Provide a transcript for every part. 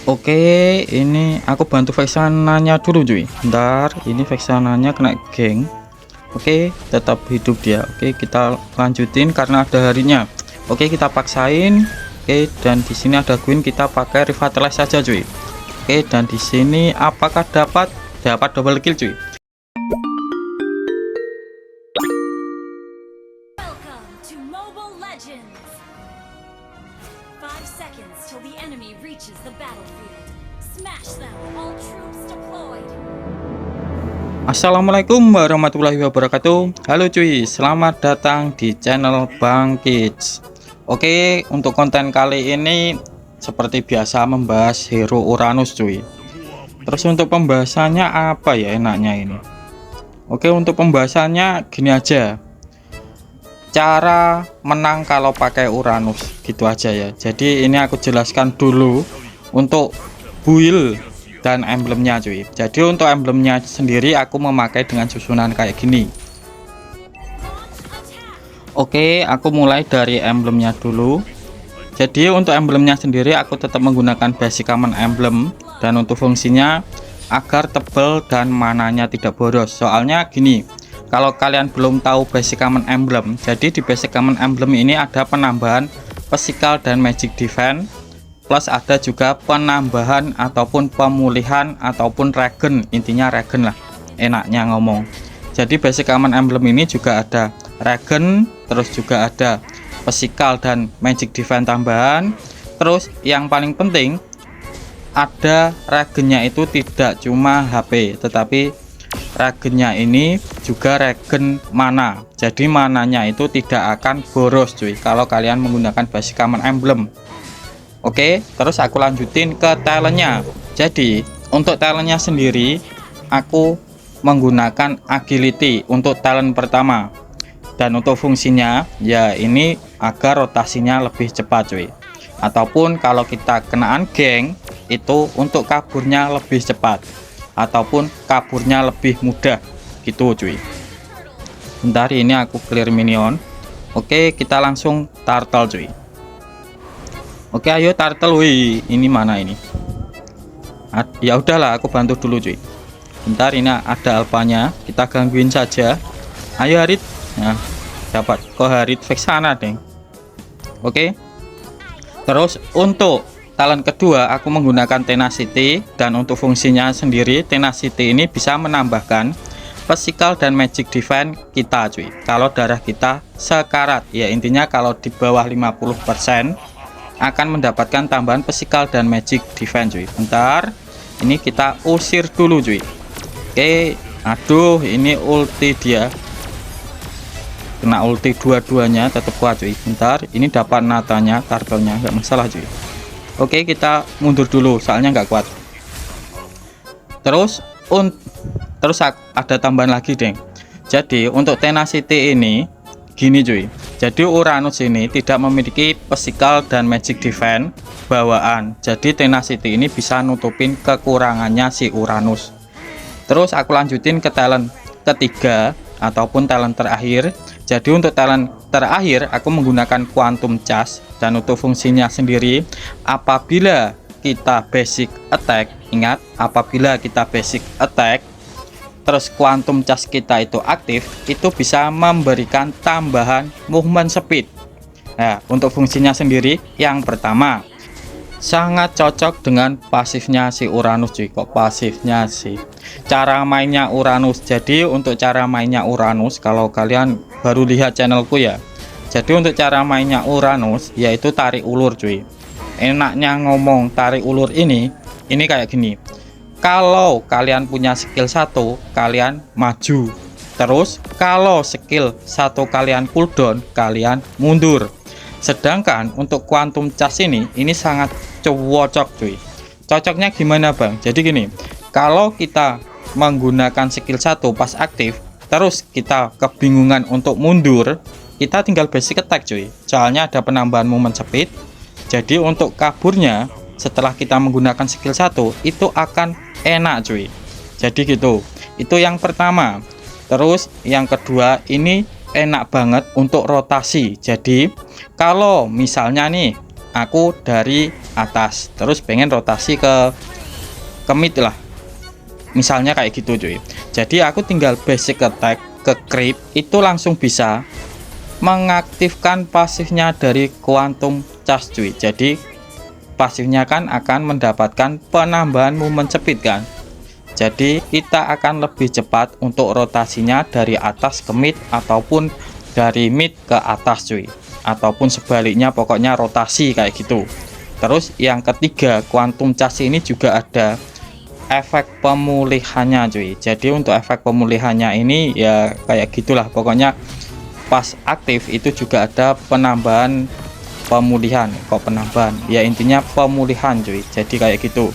Oke, ini aku bantu Vexananya dulu cuy. Bentar, ini Vexananya kena geng. Oke, tetap hidup dia. Oke, kita lanjutin karena ada harinya. Oke, kita paksain. Oke, dan di sini ada Queen, kita pakai Revitalize saja cuy. Oke, dan di sini apakah dapat double kill cuy? Welcome to Mobile Legends! 5 seconds till the enemy reaches the battlefield. Smash them, all troops deployed. Assalamualaikum warahmatullahi wabarakatuh. Halo cuy, selamat datang di channel Bang Kids. Oke, untuk konten kali ini seperti biasa membahas hero Uranus cuy. Terus untuk pembahasannya apa ya enaknya ini? Oke, untuk pembahasannya gini aja. Cara menang kalau pakai Uranus gitu aja ya. Jadi ini aku jelaskan dulu untuk build dan emblemnya cuy. Jadi untuk emblemnya sendiri aku memakai dengan susunan kayak gini. Oke, aku mulai dari emblemnya dulu. Jadi untuk emblemnya sendiri aku tetap menggunakan basic common emblem, dan untuk fungsinya agar tebal dan mananya tidak boros. Soalnya gini, kalau kalian belum tahu basic common emblem, jadi di basic common emblem ini ada penambahan physical dan magic defense, plus ada juga penambahan ataupun pemulihan ataupun regen, intinya regen lah enaknya ngomong. Jadi basic common emblem ini juga ada regen, terus juga ada physical dan magic defense tambahan. Terus yang paling penting ada regennya itu tidak cuma HP, tetapi regennya ini juga regen mana. Jadi mananya itu tidak akan boros cuy kalau kalian menggunakan basic common emblem. Oke, terus aku lanjutin ke talentnya. Jadi untuk talentnya sendiri aku menggunakan agility untuk talent pertama, dan untuk fungsinya ya ini agar rotasinya lebih cepat cuy, ataupun kalau kita kenaan geng itu untuk kaburnya lebih cepat ataupun kaburnya lebih mudah gitu cuy. Bentar, ini aku clear minion. Oke, kita langsung turtle cuy. Oke, ayo turtle. Wih, ini mana ini? Ya udahlah, aku bantu dulu cuy. Bentar, ini ada alpanya, kita gangguin saja. Ayo Harit. Nah, dapat kok Harit Vexana deng. Oke. Terus untuk talent kedua aku menggunakan tenacity, dan untuk fungsinya sendiri tenacity ini bisa menambahkan physical dan magic defense kita cuy kalau darah kita sekarat. Ya intinya kalau di bawah 50% akan mendapatkan tambahan physical dan magic defense cuy. Bentar, ini kita usir dulu cuy. Oke, aduh ini ulti dia kena ulti dua-duanya, tetap kuat cuy. Bentar, ini dapat natanya, turtle-nya nggak masalah cuy. Oke, kita mundur dulu soalnya nggak kuat. Terus ada tambahan lagi deng. Jadi untuk tenacity ini gini cuy, jadi Uranus ini tidak memiliki physical dan magic defense bawaan, jadi tenacity ini bisa nutupin kekurangannya si Uranus. Terus aku lanjutin ke talent ketiga ataupun talent terakhir. Jadi untuk talent terakhir aku menggunakan quantum charge, dan untuk fungsinya sendiri apabila kita basic attack, ingat apabila kita basic attack terus quantum charge kita itu aktif, itu bisa memberikan tambahan movement speed. Nah untuk fungsinya sendiri yang pertama sangat cocok dengan pasifnya si Uranus cuy. Kok pasifnya sih, cara mainnya Uranus. Jadi untuk cara mainnya Uranus, kalau kalian baru lihat channelku ya, jadi untuk cara mainnya Uranus yaitu tarik ulur cuy. Enaknya ngomong tarik ulur ini kayak gini. Kalau kalian punya skill 1 kalian maju, terus kalau skill 1 kalian cooldown kalian mundur. Sedangkan untuk quantum charge ini sangat cocok cuy. Cocoknya gimana bang? Jadi gini, kalau kita menggunakan skill 1 pas aktif terus kita kebingungan untuk mundur, kita tinggal basic attack cuy, soalnya ada penambahan movement speed. Jadi untuk kaburnya setelah kita menggunakan skill 1 itu akan enak cuy. Jadi gitu, itu yang pertama. Terus yang kedua ini enak banget untuk rotasi. Jadi kalau misalnya nih aku dari atas, terus pengen rotasi ke mid lah, misalnya kayak gitu cuy. Jadi aku tinggal basic attack ke creep itu langsung bisa mengaktifkan pasifnya dari quantum charge cuy. Jadi pasifnya kan akan mendapatkan penambahan movement speed kan. Jadi kita akan lebih cepat untuk rotasinya dari atas ke mid ataupun dari mid ke atas cuy, ataupun sebaliknya, pokoknya rotasi kayak gitu. Terus yang ketiga, quantum charge ini juga ada efek pemulihannya cuy. Jadi untuk efek pemulihannya ini ya kayak gitulah, pokoknya pas aktif itu juga ada penambahan pemulihan. Kok penambahan ya, intinya pemulihan cuy. Jadi kayak gitu.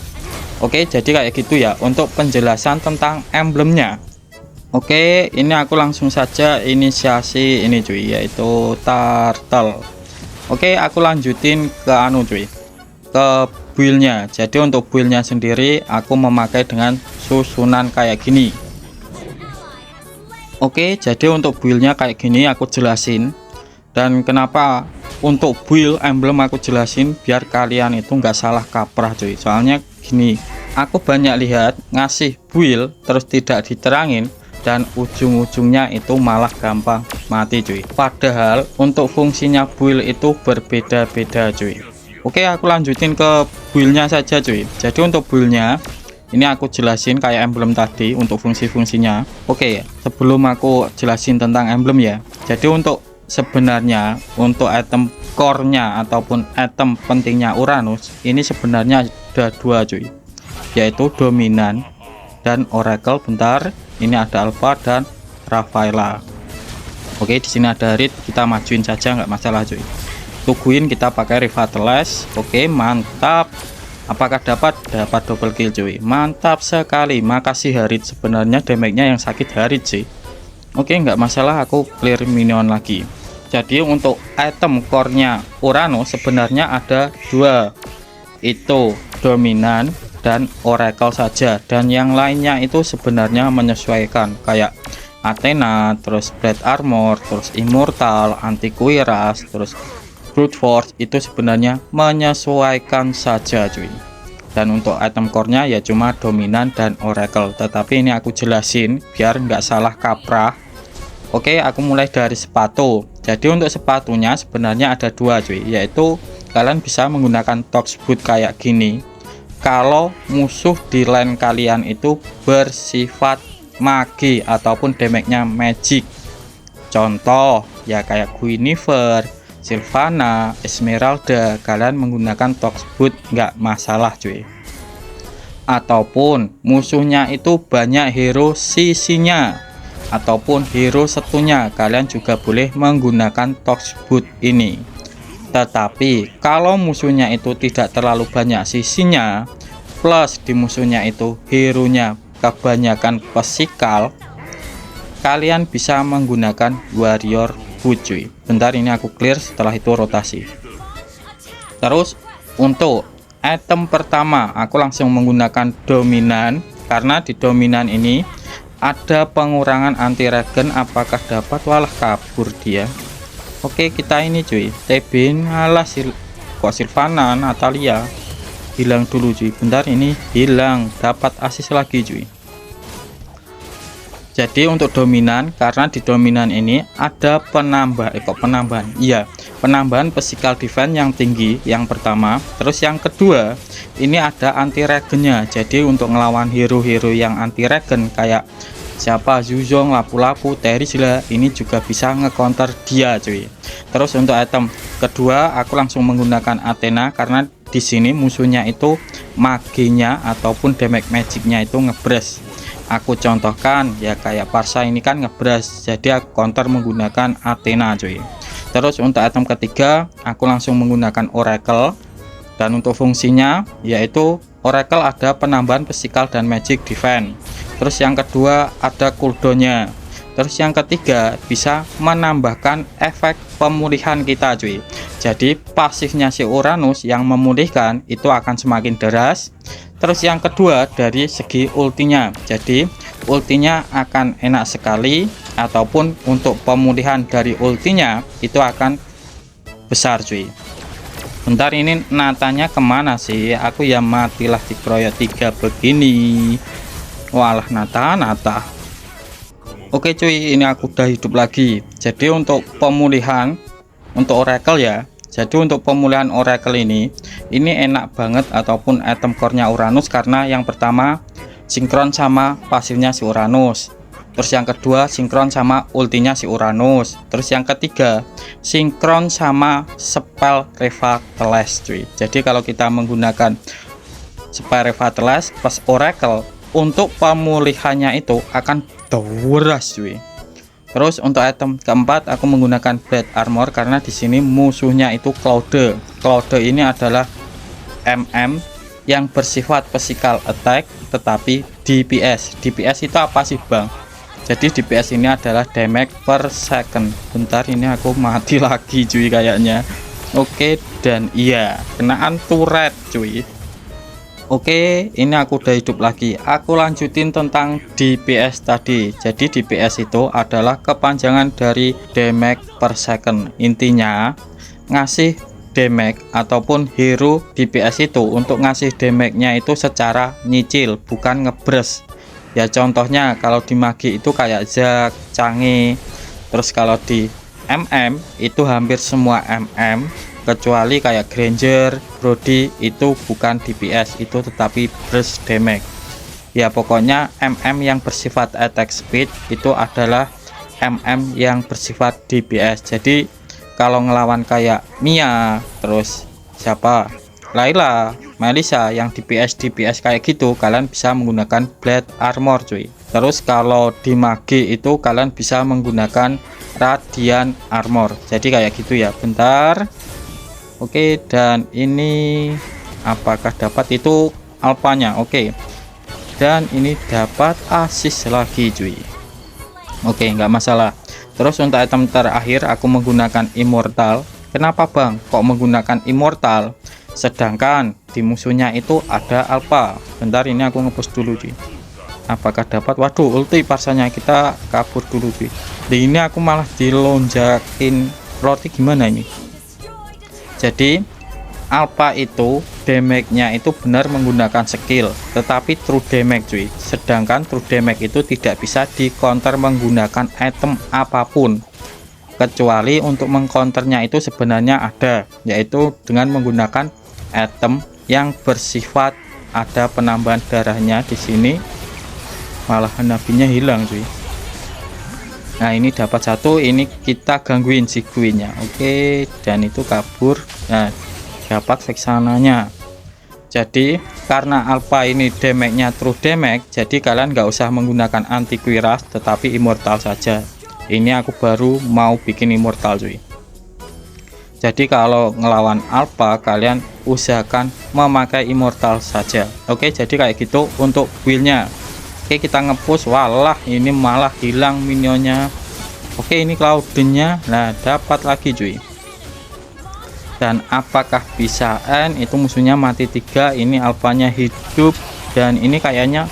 Oke, jadi kayak gitu ya untuk penjelasan tentang emblemnya. Oke, ini aku langsung saja inisiasi ini cuy, yaitu turtle. Oke, aku lanjutin ke anu cuy, ke buildnya. Jadi untuk buildnya sendiri aku memakai dengan susunan kayak gini. Oke, jadi untuk buildnya kayak gini aku jelasin. Dan kenapa untuk build emblem aku jelasin biar kalian itu nggak salah kaprah cuy. Soalnya gini, aku banyak lihat ngasih build terus tidak diterangin dan ujung-ujungnya itu malah gampang mati cuy. Padahal untuk fungsinya build itu berbeda-beda cuy. Oke, aku lanjutin ke buildnya saja cuy. Jadi untuk buildnya ini aku jelasin kayak emblem tadi untuk fungsi-fungsinya. Oke, sebelum aku jelasin tentang emblem ya, jadi untuk sebenarnya untuk item core-nya ataupun item pentingnya Uranus ini sebenarnya ada dua cuy, yaitu dominan dan oracle. Bentar, ini ada Alpha dan Rafaela. Oke, di sini ada Reed, kita majuin saja nggak masalah cuy. Tungguin kita pakai Revitalize. Oke, mantap. Apakah dapat double kill cuy? Mantap sekali. Makasih Harit, sebenarnya damage-nya yang sakit Harit sih. Oke, nggak masalah, aku clear minion lagi. Jadi untuk item core-nya Uranus sebenarnya ada dua, itu dominan dan oracle saja, dan yang lainnya itu sebenarnya menyesuaikan kayak Athena, terus Blade Armor, terus Immortal, Anti Cuirass, terus Brute Force, itu sebenarnya menyesuaikan saja cuy. Dan untuk item core-nya ya cuma dominan dan oracle, tetapi ini aku jelasin biar nggak salah kaprah. Oke, aku mulai dari sepatu. Jadi untuk sepatunya sebenarnya ada dua cuy, yaitu kalian bisa menggunakan Tox Boot kayak gini kalau musuh di lane kalian itu bersifat magi ataupun damage-nya magic. Contoh ya kayak Guinevere, Sylvana, Esmeralda, kalian menggunakan Tox Boot nggak masalah cuy. Ataupun musuhnya itu banyak hero sisinya ataupun hero setunya, kalian juga boleh menggunakan Tox Boot ini. Tetapi kalau musuhnya itu tidak terlalu banyak sisinya, plus di musuhnya itu hero nya kebanyakan physical, kalian bisa menggunakan Warrior Boot cuy. Bentar, ini aku clear, setelah itu rotasi. Terus untuk item pertama aku langsung menggunakan dominan, karena di dominan ini ada pengurangan anti regen. Apakah dapat? Walah, kabur dia. Oke, kita ini cuy, Tebin, alah kok Sylvana, Natalia hilang dulu cuy. Bentar, ini hilang, dapat asis lagi cuy. Jadi untuk dominan, karena di dominan ini ada penambahan iya, penambahan physical defense yang tinggi yang pertama. Terus yang kedua, ini ada anti regennya. Jadi untuk ngelawan hero-hero yang anti regen kayak siapa, Zuzong, Lapu-Lapu, Terizla, ini juga bisa nge-counter dia cuy. Terus untuk item kedua aku langsung menggunakan Athena, karena di sini musuhnya itu maginya ataupun damage magicnya itu ngebres. Aku contohkan ya kayak Parsa ini kan ngebres, jadi aku counter menggunakan Athena cuy. Terus untuk item ketiga aku langsung menggunakan Oracle, dan untuk fungsinya yaitu Oracle ada penambahan physical dan magic defense. Terus yang kedua ada cooldownnya. Terus yang ketiga bisa menambahkan efek pemulihan kita cuy. Jadi pasifnya si Uranus yang memulihkan itu akan semakin deras. Terus yang kedua dari segi ultinya, jadi ultinya akan enak sekali, ataupun untuk pemulihan dari ultinya itu akan besar cuy. Bentar, ini natanya kemana sih? Aku ya matilah dikeroyok 3 begini. Walah, nata. Oke cuy, ini aku udah hidup lagi. Jadi untuk pemulihan untuk Oracle ya. Jadi untuk pemulihan Oracle ini enak banget ataupun item core-nya Uranus, karena yang pertama sinkron sama pasifnya si Uranus. Terus yang kedua sinkron sama ultinya si Uranus. Terus yang ketiga sinkron sama spell Revitalize cuy. Jadi kalau kita menggunakan spell Revitalize plus Oracle, untuk pemulihannya itu akan deras cuy. Terus untuk item keempat aku menggunakan Blade Armor karena di sini musuhnya itu Cloud. Cloud ini adalah MM yang bersifat physical attack tetapi DPS. DPS itu apa sih bang? Jadi DPS ini adalah damage per second. Bentar, ini aku mati lagi cuy kayaknya. Oke, dan iya kenaan turret cuy. Oke, ini aku udah hidup lagi. Aku lanjutin tentang DPS tadi. Jadi DPS itu adalah kepanjangan dari damage per second. Intinya ngasih damage ataupun hero DPS itu untuk ngasih damage-nya itu secara nyicil, bukan ngebres. Ya contohnya kalau di magi itu kayak Zac, Canggih. Terus kalau di MM itu hampir semua MM kecuali kayak Granger, Brody itu bukan DPS, itu tetapi burst damage. Ya pokoknya MM yang bersifat attack speed itu adalah MM yang bersifat DPS. Jadi kalau ngelawan kayak Mia, terus siapa, Layla, Melissa yang DPS kayak gitu, kalian bisa menggunakan Blade Armor cuy. Terus kalau di magi itu kalian bisa menggunakan Radiant Armor. Jadi kayak gitu ya. Bentar. Oke, dan ini apakah dapat itu alpanya? Oke. Dan ini dapat assist lagi cuy. Oke, nggak masalah. Terus untuk item terakhir aku menggunakan Immortal. Kenapa bang kok menggunakan Immortal sedangkan di musuhnya itu ada alpha? Bentar, ini aku ngepost dulu cuy. Apakah dapat? Waduh, ulti parsanya, kita kabur dulu cuy. Di ini aku malah dilonjakin roti, gimana ini? Jadi alpha itu damage-nya itu benar menggunakan skill, tetapi true damage cuy. Sedangkan true damage itu tidak bisa di counter menggunakan item apapun, kecuali untuk mengcounternya itu sebenarnya ada, yaitu dengan menggunakan item yang bersifat ada penambahan darahnya. Di sini malah nabinya hilang cuy. Nah ini dapat satu, ini kita gangguin si Queen-nya. Oke, dan itu kabur. Nah dapat seksananya. Jadi karena alpha ini damage-nya true damage, jadi kalian nggak usah menggunakan anti kuiras tetapi immortal saja. Ini aku baru mau bikin immortal cuy. Jadi kalau ngelawan alpha kalian usahakan memakai immortal saja. Oke, jadi kayak gitu untuk build-nya. Oke, kita ngepush. Walah, ini malah hilang minionnya. Oke, ini Cloud-nya. Nah, dapat lagi cuy. Dan apakah bisa end? Itu musuhnya mati 3. Ini alpanya hidup. Dan ini kayaknya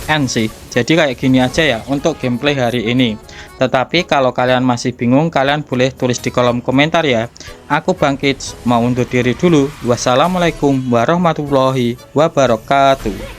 end sih. Jadi kayak gini aja ya untuk gameplay hari ini. Tetapi kalau kalian masih bingung, kalian boleh tulis di kolom komentar ya. Aku Bangkit mau undur diri dulu. Wassalamualaikum warahmatullahi wabarakatuh.